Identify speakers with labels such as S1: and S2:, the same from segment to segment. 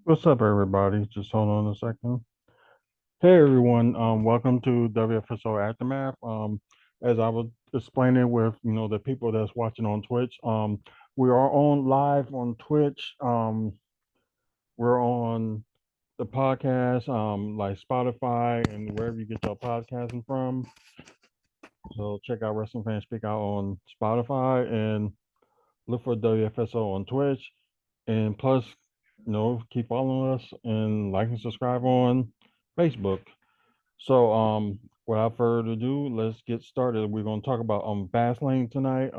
S1: What's up, everybody? Just hold on a second. Hey, everyone. Welcome to WFSO Aftermath. As I was explaining with the people that's watching on Twitch, we are on live on Twitch. We're on the podcast, like Spotify and wherever you get your podcasting from. So check out Wrestling Fans Speak Out on Spotify and look for WFSO on Twitch. And plus, keep following us and like and subscribe on Facebook. So, without further ado, let's get started. We're gonna talk about Fastlane tonight.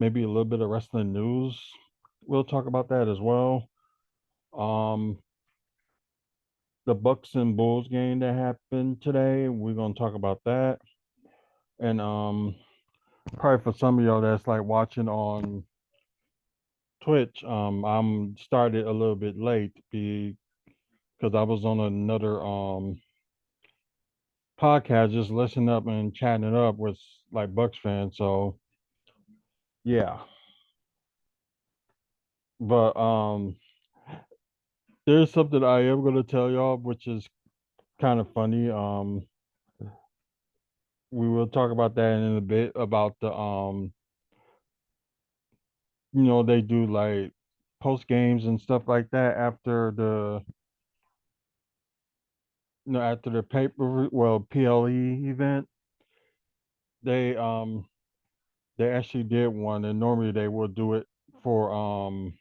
S1: Maybe a little bit of wrestling news. We'll talk about that as well. Um, the Bucks and Bulls game that happened today. We're gonna talk about that. And probably for some of y'all that's like watching on Twitch, I'm started a little bit late because I was on another podcast just listening up and chatting it up with like Bucks fans. So yeah. But there's something I am gonna tell y'all, which is kind of funny. We will talk about that in a bit about the they do like post games and stuff like that after the paper PLE event. They um they actually did one, and normally they will do it for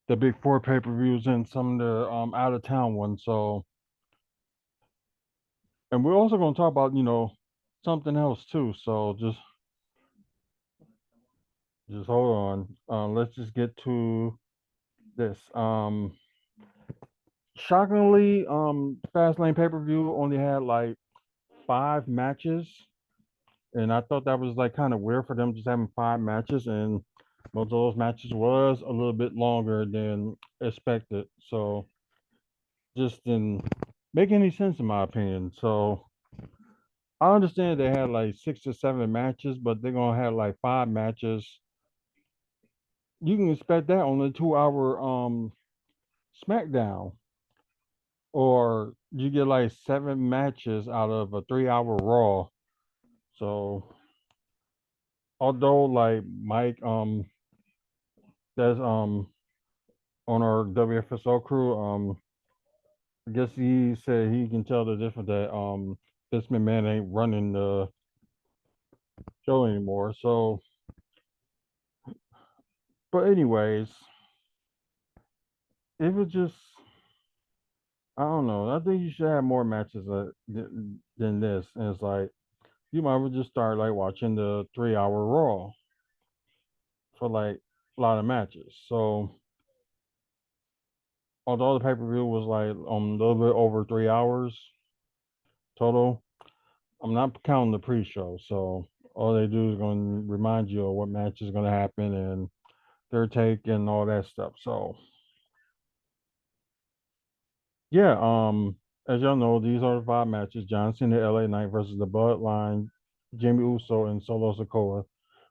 S1: the big four pay-per-views and some of the out of town ones. So, and we're also going to talk about something else too. So just hold on. Let's just get to this. Shockingly, Fastlane pay-per-view only had like 5 matches, and I thought that was like kind of weird for them just having 5 matches, and most of those matches was a little bit longer than expected. So just didn't make any sense in my opinion. So I understand they had like 6 or 7 matches, but they're gonna have like 5 matches. You can expect that on a 2 hour SmackDown, or you get like 7 matches out of a 3 hour Raw. So although like Mike, that's on our WFSO crew, I guess he said he can tell the difference that Vince McMahon ain't running the show anymore. So, but anyways, it was just I don't know. I think you should have more matches than this. And it's like you might as well just start like watching the 3 hour Raw for like a lot of matches. So although the pay per view was like a little bit over 3 hours total, I'm not counting the pre show. So all they do is going to remind you of what match is going to happen and their take and all that stuff. So yeah, as y'all know, these are the 5 matches: John Cena, LA Knight versus the Bloodline, Jimmy Uso, and Solo Sikoa,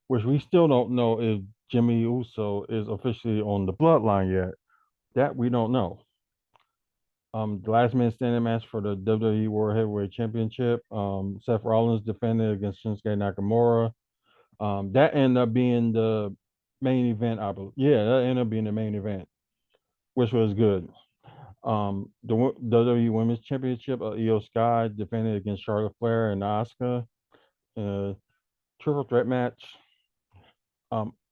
S1: which we still don't know if Jimmy Uso is officially on the Bloodline yet. That we don't know. The last man standing match for the WWE World Heavyweight Championship. Seth Rollins defended against Shinsuke Nakamura. That ended up being the main event, I believe. Yeah, that ended up being the main event, which was good. The WWE Women's Championship, Io Sky defended against Charlotte Flair and Asuka. Triple threat match.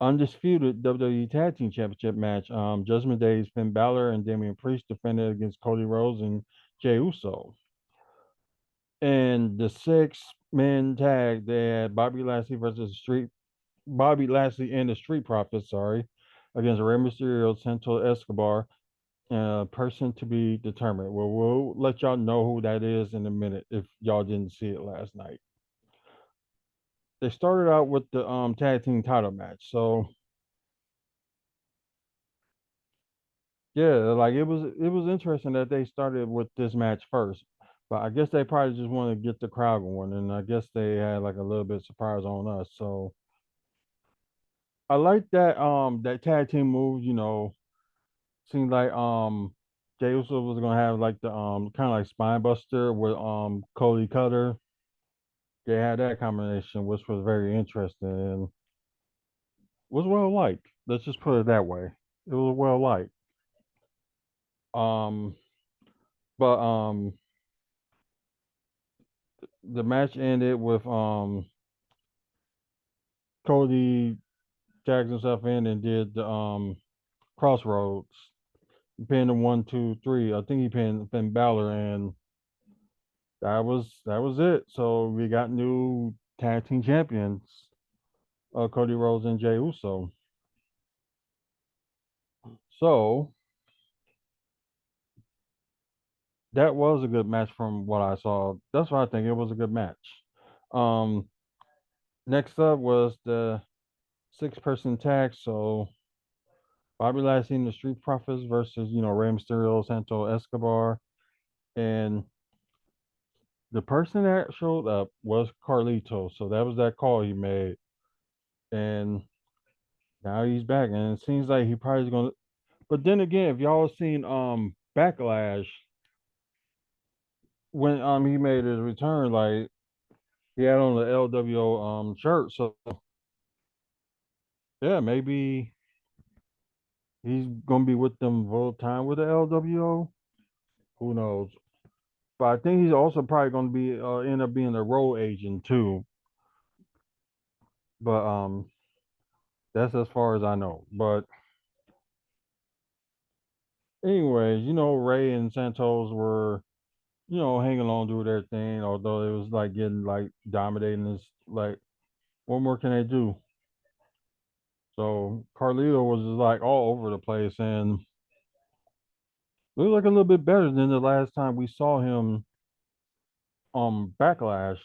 S1: Undisputed WWE Tag Team Championship match. Judgment Day's Finn Balor and Damian Priest defended against Cody Rhodes and Jey Uso. And the 6 men tag, they had Bobby Lashley and the Street Profits, sorry, against Rey Mysterio, Santos Escobar, person to be determined. Well, we'll let y'all know who that is in a minute if y'all didn't see it last night. They started out with the tag team title match. So yeah, like it was interesting that they started with this match first. But I guess they probably just want to get the crowd going, and I guess they had like a little bit of surprise on us. So I like that tag team move. Seemed like Jay Uso was gonna have like the kind of like spine buster with Cody Cutter. They had that combination, which was very interesting and was well liked. Let's just put it that way. It was well liked. Um, but the match ended with Cody tagged himself in and did the crossroads. He pinned him 1, 2, 3. I think he pinned Finn Balor, and that was it. So we got new tag team champions, Cody Rhodes and Jey Uso. So that was a good match from what I saw. That's why I think it was a good match. Um, Next up was the six-person tag. So Bobby Lashley and the Street Profits versus Rey Mysterio, Santo Escobar, and the person that showed up was Carlito. So that was that call he made, and now he's back, and it seems like he probably is gonna. But then again, if y'all seen Backlash when he made his return, like he had on the LWO shirt, so yeah, maybe he's gonna be with them full time with the LWO. Who knows? But I think he's also probably gonna be end up being a road agent too. But that's as far as I know. But anyways, Ray and Santos were hanging on to their thing, although it was like getting like dominating. This like, what more can they do? So Carlito was just like all over the place and looked like a little bit better than the last time we saw him Backlash.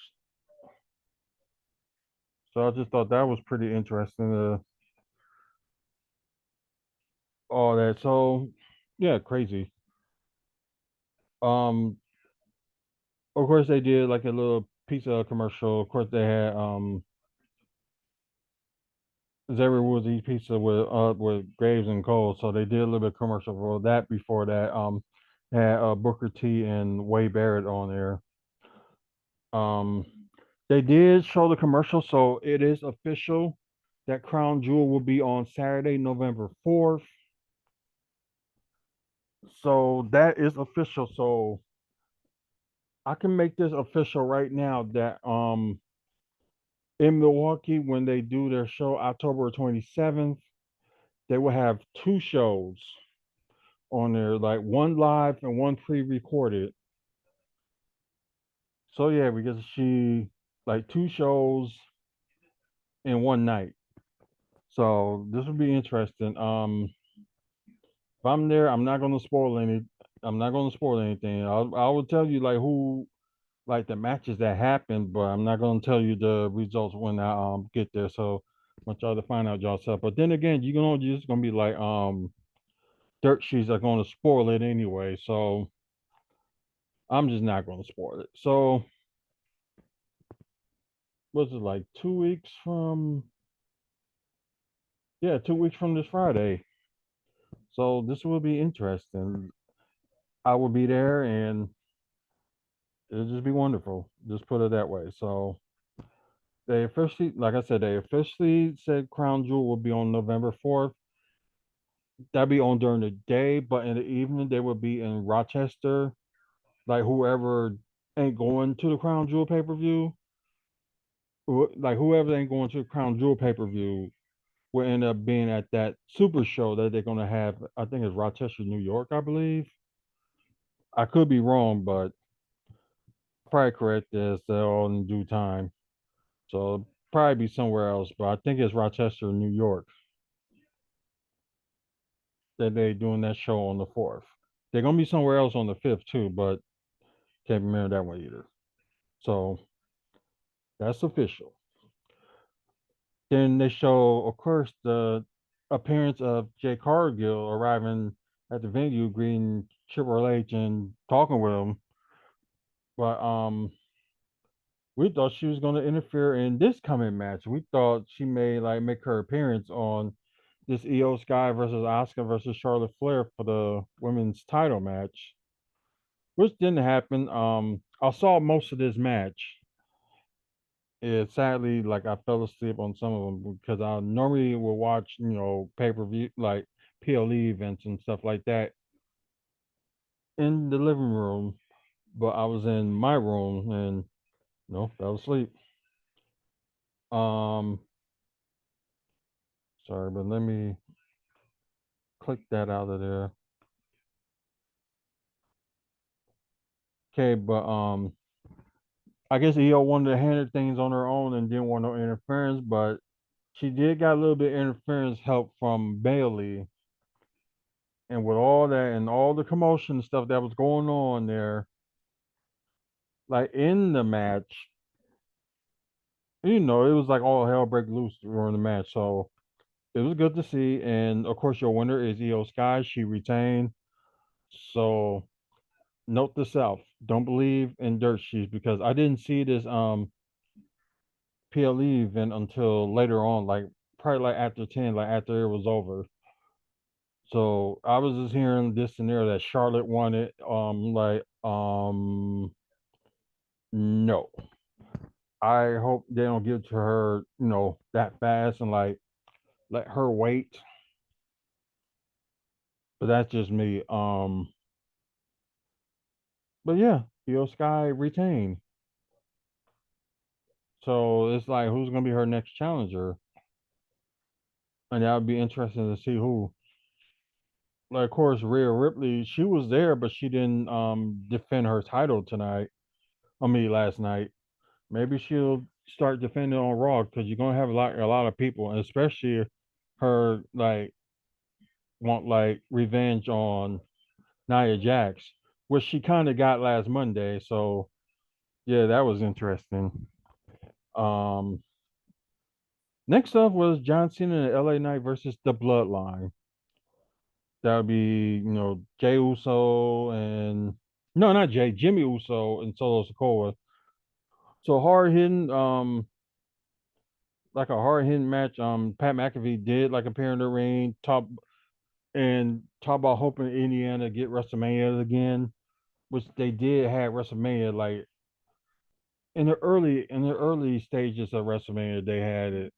S1: So I just thought that was pretty interesting. All that. So yeah, crazy. Um, of course they did like a little pizza commercial. Of course they had Xavier Woods eat pizza with Graves and Cole. So they did a little bit of commercial for that before that. Had Booker T and Wade Barrett on there. Um, they did show the commercial, so it is official that Crown Jewel will be on Saturday, November 4th. So that is official. So I can make this official right now that in Milwaukee when they do their show October 27th, they will have two shows on there, like one live and one pre-recorded. So yeah, we get to see like two shows in one night. So this will be interesting. If I'm there, I'm not gonna spoil any. I'm not gonna spoil anything. I will tell you like who like the matches that happened, but I'm not gonna tell you the results when I get there. So I want y'all to find out yourself. But then again, you're just gonna be like dirt sheets are gonna spoil it anyway. So I'm just not gonna spoil it. So was it like 2 weeks from? Yeah, 2 weeks from this Friday. So this will be interesting. I will be there, and it'll just be wonderful. Just put it that way. So they officially, like I said, they officially said Crown Jewel will be on November 4th. That'll be on during the day, but in the evening they will be in Rochester. Like whoever ain't going to the Crown Jewel pay per view, like whoever ain't going to the Crown Jewel pay per view will end up being at that super show that they're gonna have. I think it's Rochester, New York, I believe. I could be wrong, but probably correct as all in due time. So probably be somewhere else, but I think it's Rochester, New York that they doing that show on the 4th. They're gonna be somewhere else on the 5th too, but can't remember that one either. So that's official. Then they show, of course, the appearance of Jay Cargill arriving at the venue, greeting Triple H and talking with him. But we thought she was going to interfere in this coming match. We thought she may like make her appearance on this Io Sky versus Asuka versus Charlotte Flair for the women's title match, which didn't happen. I saw most of this match. It sadly, like I fell asleep on some of them because I normally will watch, pay per view like PLE events and stuff like that in the living room, but I was in my room and fell asleep. Um, Sorry, but let me click that out of there. Okay, but I guess EO wanted to handle things on her own and didn't want no interference, but she did got a little bit of interference help from Bailey, and with all that and all the commotion stuff that was going on there, like in the match, it was like all hell break loose during the match. So it was good to see, and of course your winner is EO Sky. She retained. So note to self: don't believe in dirt sheets because I didn't see this PLE event until later on, like probably like after 10, like after it was over. So I was just hearing this and there that Charlotte won it. No. I hope they don't give it to her, that fast and like let her wait. But that's just me. But yeah, Io Sky retained. So it's like who's gonna be her next challenger? And that would be interesting to see who. Like of course Rhea Ripley, she was there, but she didn't defend her title tonight. I mean last night. Maybe she'll start defending on Raw because you're gonna have a lot of people, and especially her like want like revenge on Nia Jax, which she kind of got last Monday. So yeah, that was interesting. Um, Next up was John Cena and LA Knight versus the Bloodline. That would be Jay Uso and no, not Jay, Jimmy Uso and Solo Sikoa. So hard hitting, like a hard hitting match. Pat McAfee did like appear in the ring, talk about hoping Indiana get WrestleMania again, which they did have WrestleMania like in the early stages of WrestleMania they had it.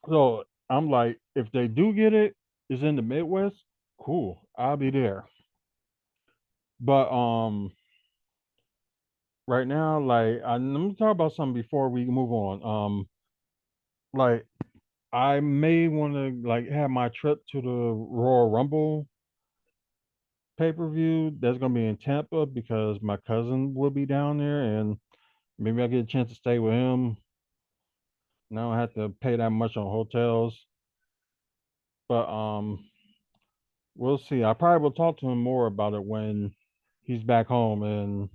S1: So I'm like, if they do get it, it's in the Midwest, cool. I'll be there. But right now, like let me talk about something before we move on. Like I may want to like have my trip to the Royal Rumble pay-per-view that's gonna be in Tampa because my cousin will be down there and maybe I get a chance to stay with him. Now I have to pay that much on hotels. But we'll see. I probably will talk to him more about it when he's back home in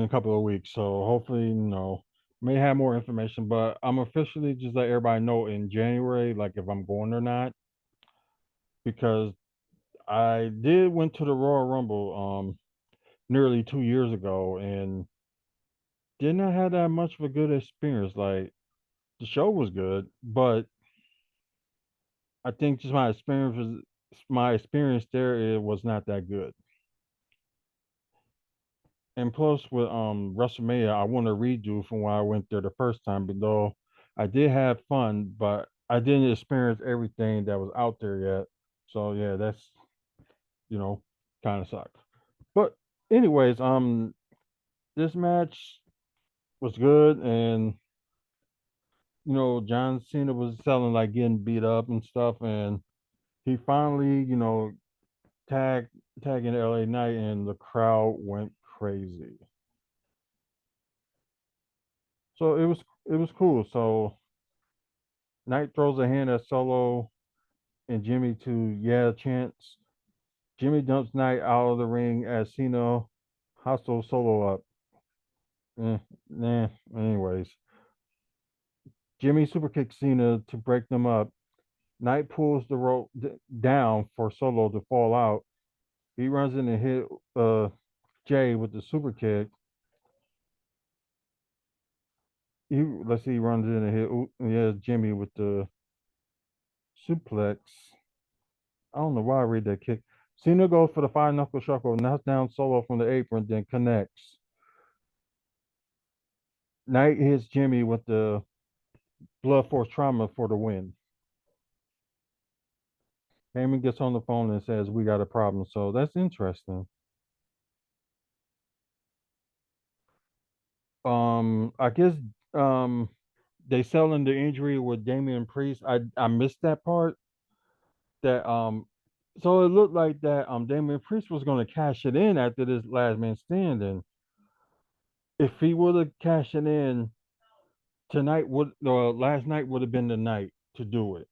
S1: a couple of weeks. So hopefully, may have more information. But I'm officially just let everybody know in January, like if I'm going or not, because I did went to the Royal Rumble nearly 2 years ago and did not have that much of a good experience. Like the show was good, but I think just my experience there it was not that good. And plus with WrestleMania, I want to redo from when I went there the first time, but though I did have fun, but I didn't experience everything that was out there yet. So yeah, that's you know kind of sucks. But anyways, this match was good, and John Cena was selling like getting beat up and stuff, and he finally tag tagging LA Knight, and the crowd went crazy. So it was cool. So Knight throws a hand at Solo and Jimmy to yeah chance. Jimmy dumps Knight out of the ring as Cena hostile Solo up. Eh, nah. Anyways, Jimmy super kicks Cena to break them up. Knight pulls the rope down for Solo to fall out. He runs in and hit uh Jay with the super kick. Let's see, he runs in and hit yeah Jimmy with the suplex. I don't know why I read that kick. Cena goes for the five knuckle shuffle, knocks down Solo from the apron, then connects. Knight hits Jimmy with the blood force trauma for the win. Heyman gets on the phone and says, "We got a problem." So that's interesting. I guess um they selling the injury with Damian Priest. I missed that part. That so it looked like that Damian Priest was going to cash it in after this last man standing. If he would have cashed it in tonight, would or last night would have been the night to do it.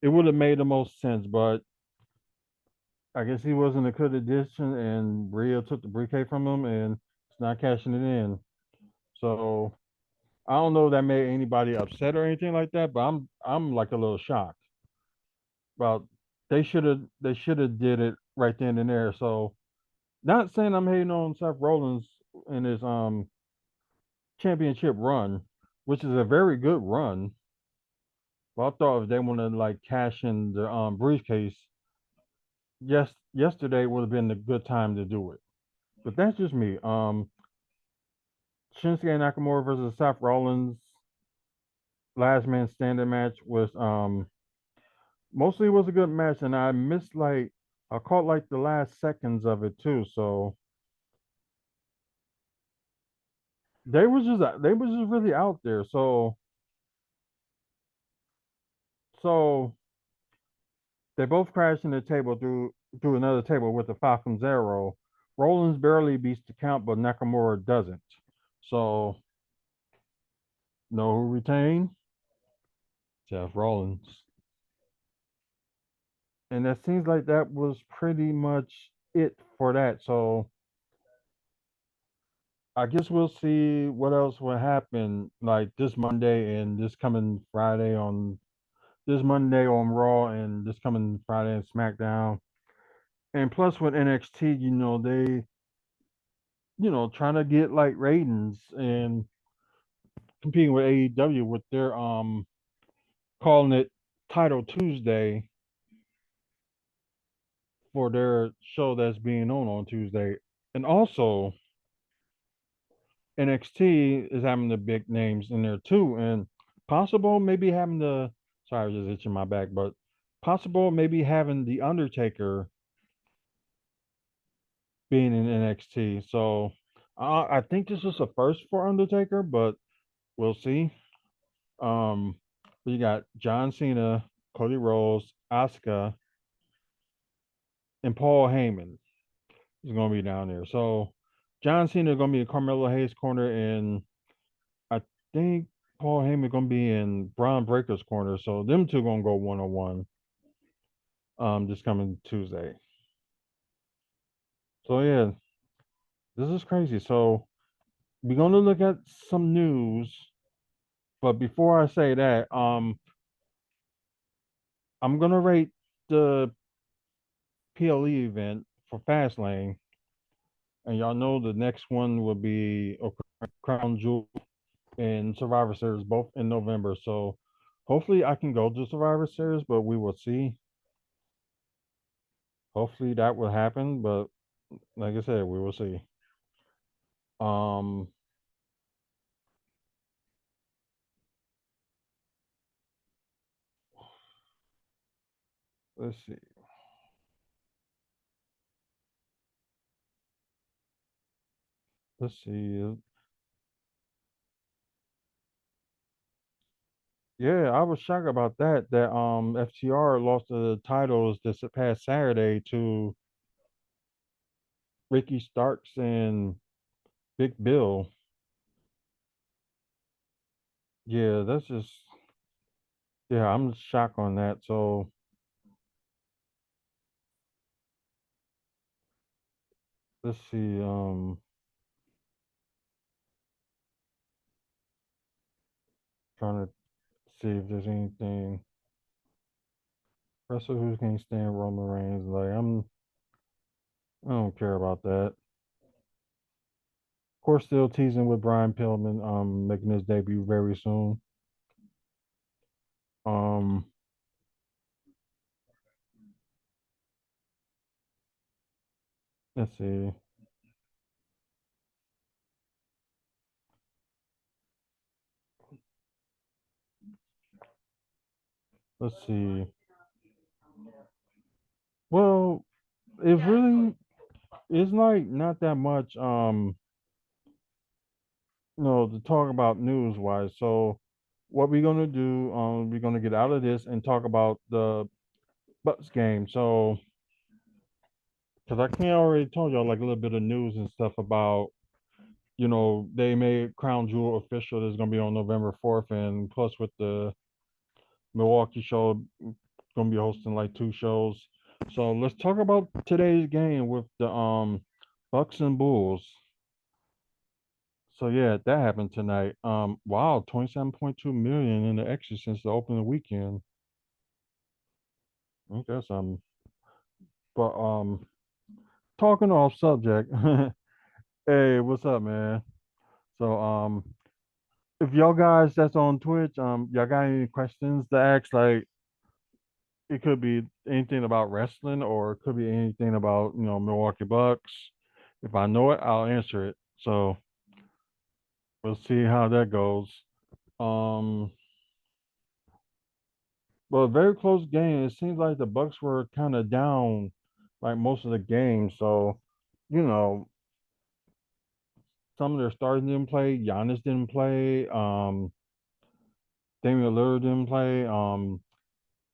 S1: It would have made the most sense, but I guess he wasn't a good addition, and Rhea took the briefcase from him, and it's not cashing it in. So I don't know if that made anybody upset or anything like that, but I'm like a little shocked. Well, they should have did it right then and there. So not saying I'm hating on Seth Rollins in his championship run, which is a very good run. But I thought if they want to like cash in the briefcase, yesterday would have been a good time to do it. But that's just me. Shinsuke Nakamura versus Seth Rollins last man standing match was mostly was a good match, and I missed like I caught like the last seconds of it too. So they was just really out there. So they both crashed in the table through another table with the Falcon Zero. Rollins barely beats the count, but Nakamura doesn't. So know who retained? Seth Rollins. And that seems like that was pretty much it for that. So I guess we'll see what else will happen like this Monday and this coming Friday on this Monday on Raw and this coming Friday on SmackDown. And plus with NXT, they trying to get like ratings and competing with AEW with their calling it Title Tuesday for their show that's being on Tuesday. And also NXT is having the big names in there too, and possible maybe having the sorry, I was just itching my back, but possible maybe having the Undertaker being in NXT. So I think this is a first for Undertaker, but we'll see. Um, you got John Cena, Cody Rhodes, Asuka, and Paul Heyman is going to be down there. So John Cena is going to be in Carmelo Hayes' corner, and I think Paul Heyman gonna be in Braun Breaker's corner, so them two gonna go 1-on-1 this coming Tuesday. So yeah, this is crazy. So we're gonna look at some news, but before I say that, I'm gonna rate the PLE event for Fastlane, and y'all know the next one will be a Crown Jewel and Survivor Series, both in November. So hopefully I can go to Survivor Series, but we will see. Hopefully that will happen, but like I said, we will see. Um, let's see. Let's see. Yeah, I was shocked about that. That FTR lost the titles this past Saturday to Ricky Starks and Big Bill. Yeah, that's just yeah, I'm shocked on that. So let's see. Trying to see if there's anything. Wrestler who can stand Roman Reigns. Like I'm. I don't care about that. Of course, still teasing with Brian Pillman, making his debut very soon. Um, let's see. Let's see. Well, it really it's like not that much to talk about news wise. So what we're gonna do, we're gonna get out of this and talk about the Bucks game. So because I can't already told y'all like a little bit of news and stuff about they made Crown Jewel official that's gonna be on November 4th, and plus with the Milwaukee show gonna be hosting like two shows. So let's talk about today's game with the Bucks and Bulls. So yeah, that happened tonight. Wow, 27.2 million in the extra since the opening weekend. I guess but talking off subject. Hey, what's up, man? So if y'all guys that's on Twitch, y'all got any questions to ask? Like it could be anything about wrestling or it could be anything about, Milwaukee Bucks. If I know it, I'll answer it. So we'll see how that goes. Um Well, a very close game. It seems like the Bucks were kind of down like most of the game. So, you know, some of their starters didn't play. Giannis didn't play. Damian Lillard didn't play.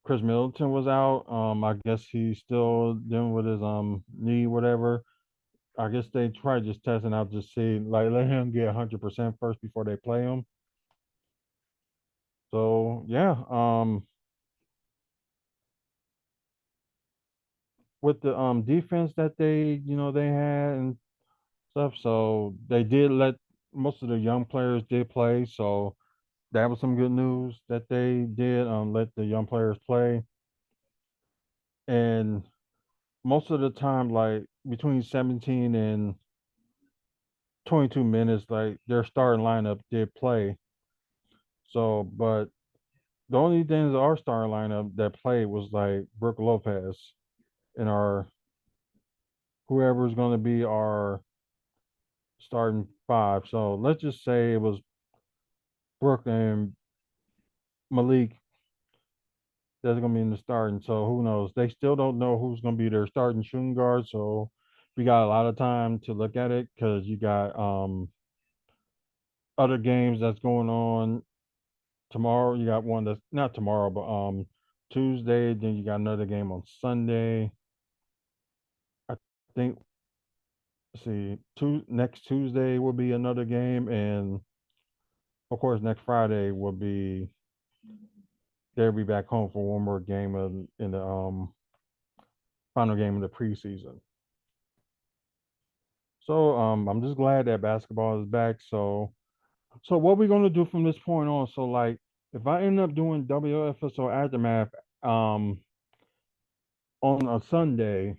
S1: Chris Middleton was out. I guess he's still dealing with his knee, whatever. I guess they try just testing out to see, like, let him get 100% first before they play him. So yeah, with the defense that they had and stuff. So they did let most of the young players did play. So that was some good news that they did let the young players play. And most of the time, like between 17 and 22 minutes, like their starting lineup did play. So, but the only things our starting lineup that played was like Brooke Lopez and our whoever's going to be our starting five. So let's just say it was Brooke and Malik that's gonna be in the starting. So who knows? They still don't know who's gonna be their starting shooting guard. So we got a lot of time to look at it because you got other games that's going on tomorrow. You got one that's not tomorrow, but Tuesday. Then you got another game on Sunday. I think. Let's see, next Tuesday will be another game, and of course next Friday will be they'll be back home for one more game in the final game of the preseason. So I'm just glad that basketball is back. So what we gonna do from this point on? So like if I end up doing WFSO Aftermath um on a Sunday,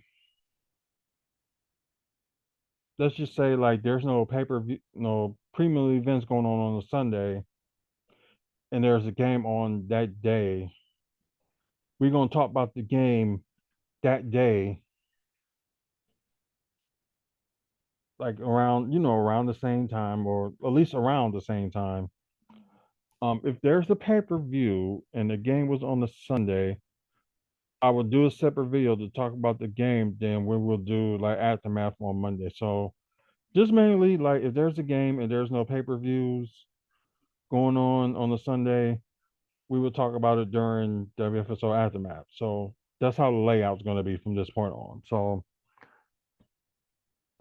S1: let's just say like there's no pay-per-view, no premium events going on a Sunday, and there's a game on that day. We're gonna talk about the game that day, like around around the same time or at least around the same time. If there's a pay-per-view and the game was on a Sunday, I will do a separate video to talk about the game. Then we will do like aftermath on Monday. So just mainly like if there's a game and there's no pay-per-views going on the Sunday, we will talk about it during WFSO aftermath. So that's how the layout's going to be from this point on. So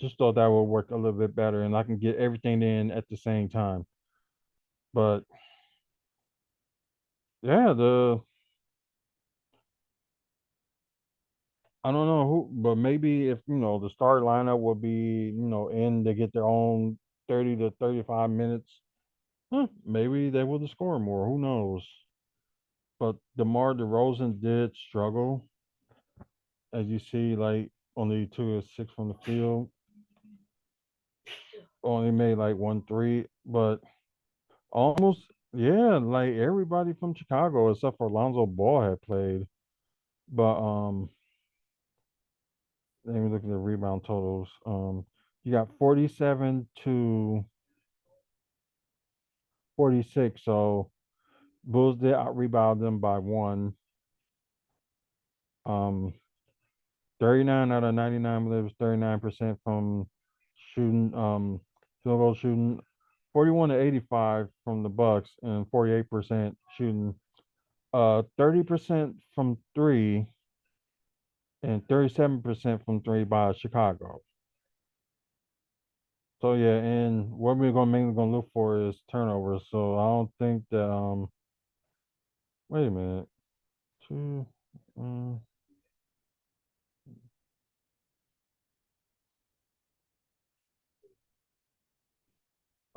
S1: just thought that would work a little bit better, and I can get everything in at the same time. But yeah, the I don't know who, but maybe if the start lineup will be in to get their own 30 to 35 minutes. Maybe they would have scored more. Who knows? But DeMar DeRozan did struggle, as you see. Like only 2 of 6 from the field. Only made like 1 3, but almost, yeah, like everybody from Chicago except for Lonzo Ball had played. But let me look at the rebound totals. You got 47 to 46, so Bulls did out rebound them by one. Um, 39 out of 99, but it was 39% from shooting, field goal shooting. 41 to 85 from the Bucks and 48% shooting. 30% from three and 37% from three by Chicago. So yeah, and what we're gonna mainly gonna look for is turnovers. So I don't think that wait a minute. Two um,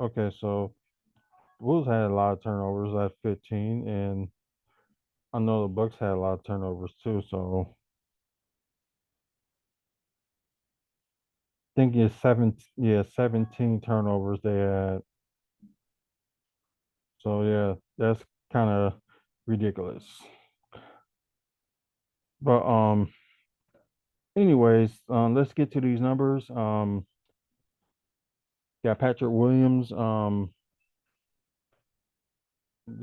S1: okay, so Wolves had a lot of turnovers at 15, and I know the Bucks had a lot of turnovers too. So I think it's 17 turnovers they had. So yeah, that's kind of ridiculous. But anyways, let's get to these numbers. Got Patrick Williams.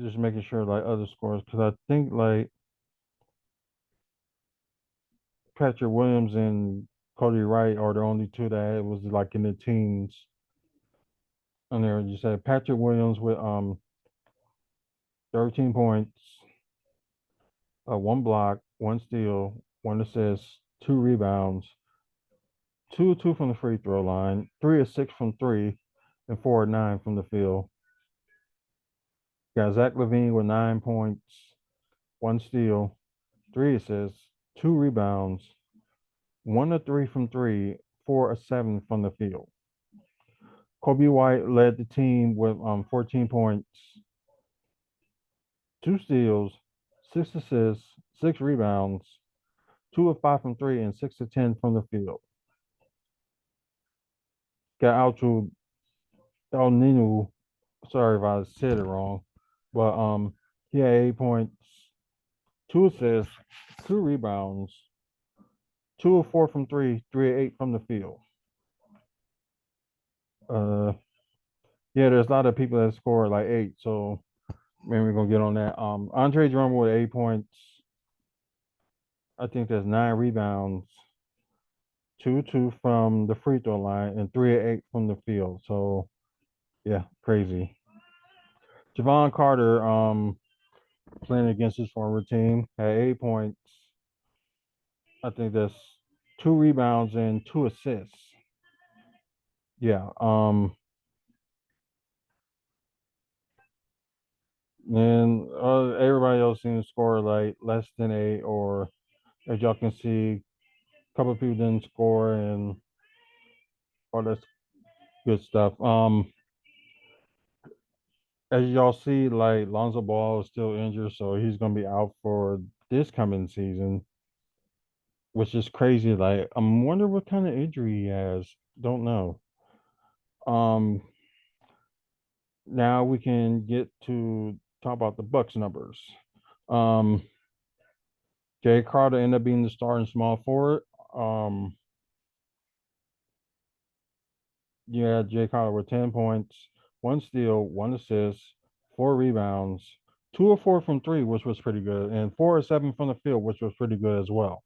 S1: Just making sure like other scores because I think like Patrick Williams and Cody Wright are the only two that was like in the teens. And there you said Patrick Williams with 13 points, one block, one steal, one assist, two rebounds, 2 of 2 from the free throw line, 3 of 6 from three, and 4 of 9 from the field. Got Zach Levine with 9 points, one steal, three assists, two rebounds, 1 of 3 from three, 4 of 7 from the field. Kobe White led the team with 14 points, two steals, 6 assists, 6 rebounds, 2 of 5 from three, and 6 of 10 from the field. Got out to El Nino. Sorry if I said it wrong, but he had 8 points, two assists, two rebounds, 2 of 4 from three, 3 of 8 from the field. Uh, yeah, there's a lot of people that scored like 8, so maybe we're gonna get on that. Andre Drummond with 8 points. I think there's 9 rebounds, 2 from the free throw line, and 3 of 8 from the field. So yeah, crazy. Javon Carter, playing against his former team, had 8 points. I think that's 2 rebounds and 2 assists. Yeah. And everybody else seems to score like less than 8, or as y'all can see, a couple of people didn't score, and all that's good stuff. As y'all see, like Lonzo Ball is still injured, so he's gonna be out for this coming season, which is crazy. Like, I'm wondering what kind of injury he has. Don't know. Um, Now we can get to talk about the Bucks numbers. Um, Jay Crowder ended up being the starting small forward. Um, yeah, Jay Crowder with 10 points, one steal, one assist, 4 rebounds, 2 of 4 from three, which was pretty good, and 4 of 7 from the field, which was pretty good as well.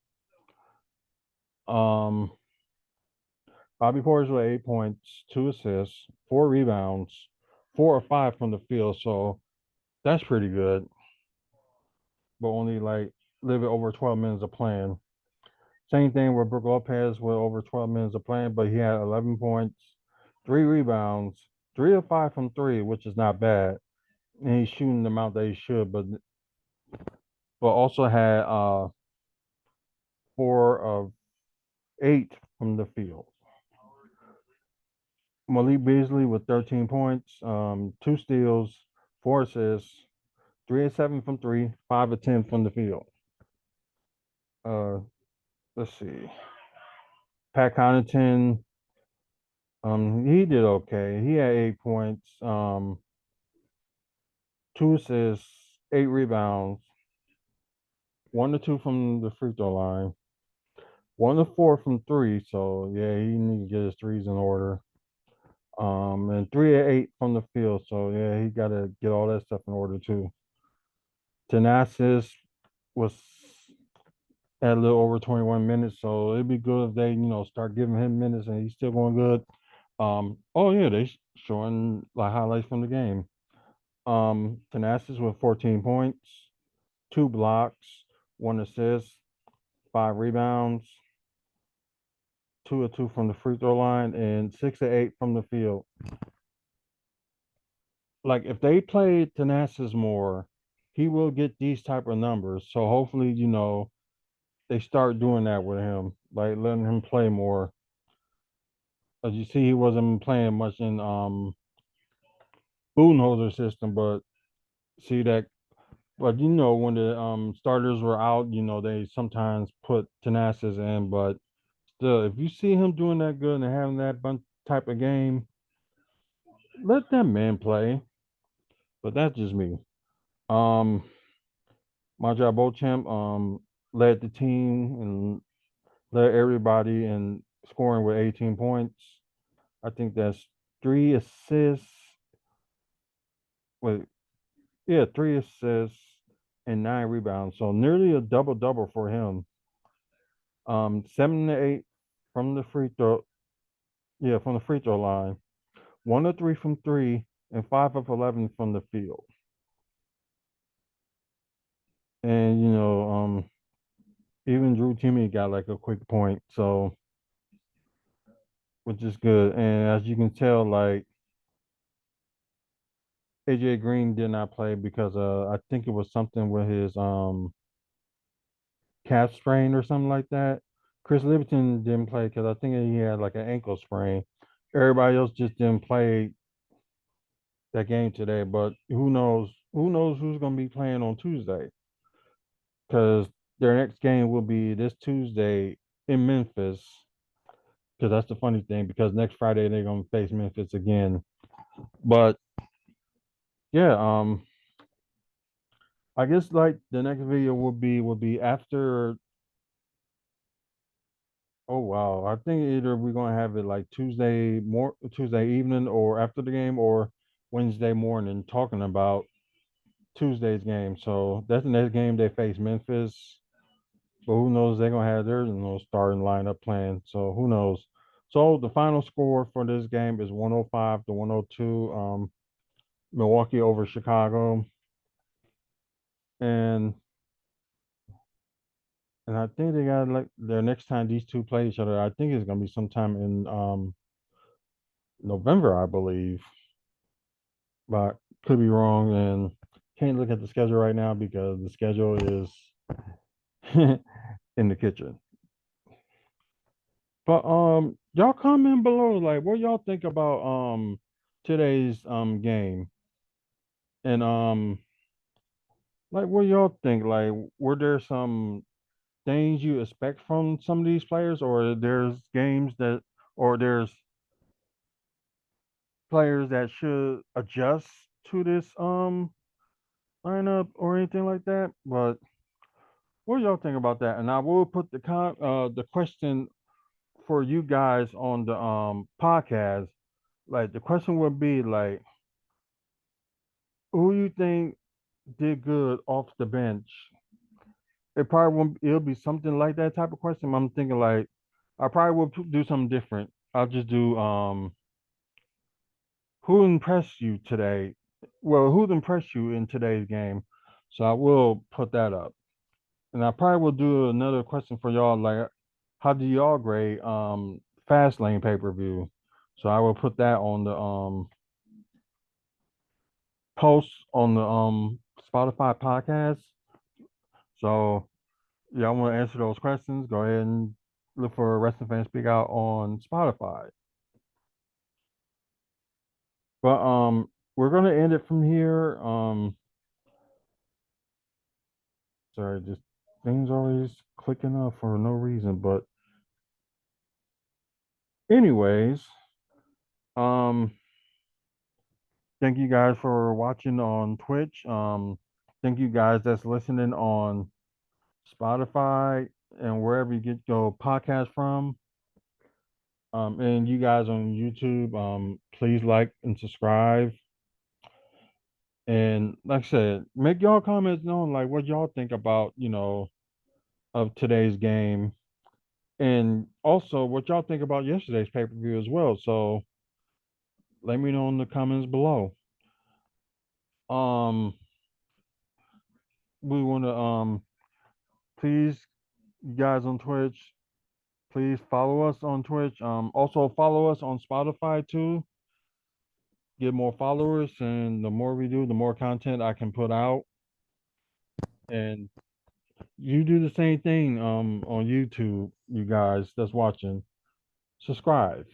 S1: Um, Bobby Portis with 8 points, two assists, 4 rebounds, 4 of 5 from the field. So that's pretty good, but only like a little bit over 12 minutes of playing. Same thing with Brook Lopez with over 12 minutes of playing, but he had 11 points, 3 rebounds, 3 of 5 from three, which is not bad. And he's shooting the amount that he should, but also had 4 of 8 from the field. Malik Beasley with 13 points, two steals, 4 assists, 3 of 7 from three, 5 of 10 from the field. Uh, let's see. Pat Connaughton, he did okay. He had 8 points, 2 assists, 8 rebounds, 1 to 2 from the free throw line, 1 to 4 from three. So yeah, he needs to get his threes in order. And 3 to 8 from the field. So yeah, he got to get all that stuff in order too. Tenasis was at a little over 21 minutes, so it'd be good if they, start giving him minutes and he's still going good. Oh yeah, they showing like highlights from the game. Tenasis with 14 points, 2 blocks, 1 assist, 5 rebounds, 2 to 2 from the free throw line, and 6 to 8 from the field. Like if they play Tenasis more, he will get these type of numbers. So hopefully, they start doing that with him, like letting him play more. As you see, he wasn't playing much in Budenholzer system, but see that. But when the starters were out, they sometimes put Tenasis in. But still, if you see him doing that good and having that type of game, let that man play. But that's just me. Um, Montreal Beauchamp led the team and led everybody in scoring with 18 points. I think that's 3 assists. Wait, yeah, 3 assists and 9 rebounds. So nearly a double double for him. 7 to 8 from the free throw. Yeah, from the free throw line. 1 to 3 from three, and 5 of 11 from the field. And even Drew Timmy got like a quick point, so which is good. And as you can tell, like AJ Green did not play because I think it was something with his calf sprain or something like that. Chris Livingston didn't play because I think he had like an ankle sprain. Everybody else just didn't play that game today, but who knows? Who knows who's going to be playing on Tuesday? Because their next game will be this Tuesday in Memphis. Because that's the funny thing. Because next Friday they're going to face Memphis again. But yeah, I guess like the next video would be after. Oh wow, I think either we're gonna have it like Tuesday evening or after the game or Wednesday morning talking about Tuesday's game. So that's the next game they face Memphis. But who knows? They're gonna have their starting lineup plan. So who knows? So the final score for this game is 105 to 102. Milwaukee over Chicago, and I think they got like their next time these two play each other. I think it's gonna be sometime in November, I believe, but could be wrong. And can't look at the schedule right now because the schedule is in the kitchen. But y'all comment below like what y'all think about today's game. And like what y'all think? Like were there some things you expect from some of these players or there's games that or there's players that should adjust to this lineup or anything like that? But what do y'all think about that? And I will put the question for you guys on the podcast. Like the question would be like who you think did good off the bench? It probably won't. It'll be something like that type of question. I'm thinking like I probably will do something different. I'll just do who impressed you today? Well, who impressed you in today's game? So I will put that up, and I probably will do another question for y'all. Like, how do y'all grade Fastlane pay per view? So I will put that on the post on the Spotify podcast. So y'all want to answer those questions? Go ahead and look for Wrestling Fan Speak Out on Spotify. But we're gonna end it from here. Sorry, just things always clicking up for no reason. But Anyways, um, thank you guys for watching on Twitch. Thank you guys that's listening on Spotify and wherever you get your podcast from. And you guys on YouTube, please like and subscribe. And like I said, make y'all comments known, like what y'all think about, of today's game, and also what y'all think about yesterday's pay per view as well. So let me know in the comments below. Um, we want to please, you guys on Twitch, please follow us on Twitch. Also follow us on Spotify too. Get more followers, and the more we do, the more content I can put out. And you do the same thing on YouTube, you guys that's watching. Subscribe.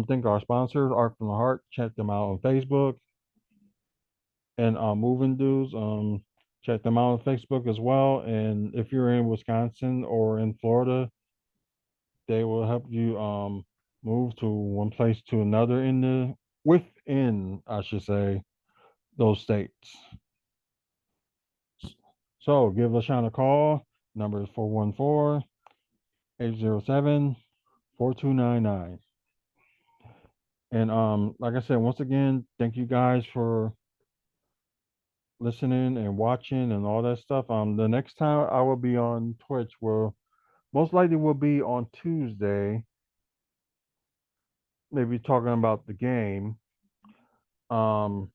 S1: Thank our sponsors, Art from the Heart. Check them out on Facebook. And Moving Dudes, check them out on Facebook as well. And if you're in Wisconsin or in Florida, they will help you move to one place to another in the within, I should say, those states. So give LaShawn a call. Number is 414-807-4299. And like I said, once again, thank you guys for listening and watching and all that stuff. The next time I will be on Twitch will most likely will be on Tuesday, maybe talking about the game. Um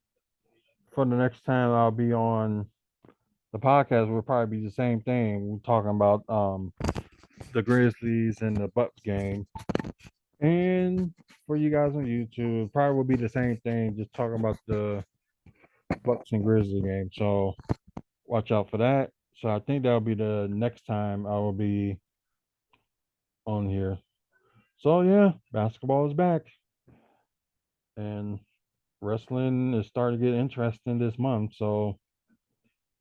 S1: for the next time I'll be on the podcast will probably be the same thing. We're talking about the Grizzlies and the Bucks game. And for you guys on YouTube, probably will be the same thing, just talking about the Bucks and Grizzlies game. So watch out for that. So I think that'll be the next time I will be on here. So yeah, basketball is back, and wrestling is starting to get interesting this month. So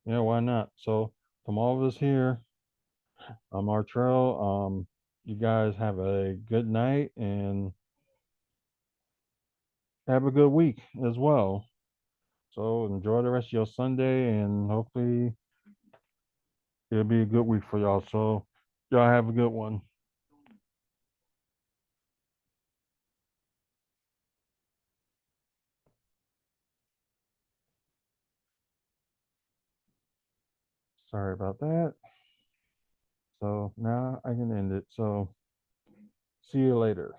S1: yeah, why not? So from all of us here, I'm Artrell. You guys have a good night and have a good week as well. So enjoy the rest of your Sunday, and hopefully it'll be a good week for y'all. So y'all have a good one. Sorry about that. So now I can end it. So see you later.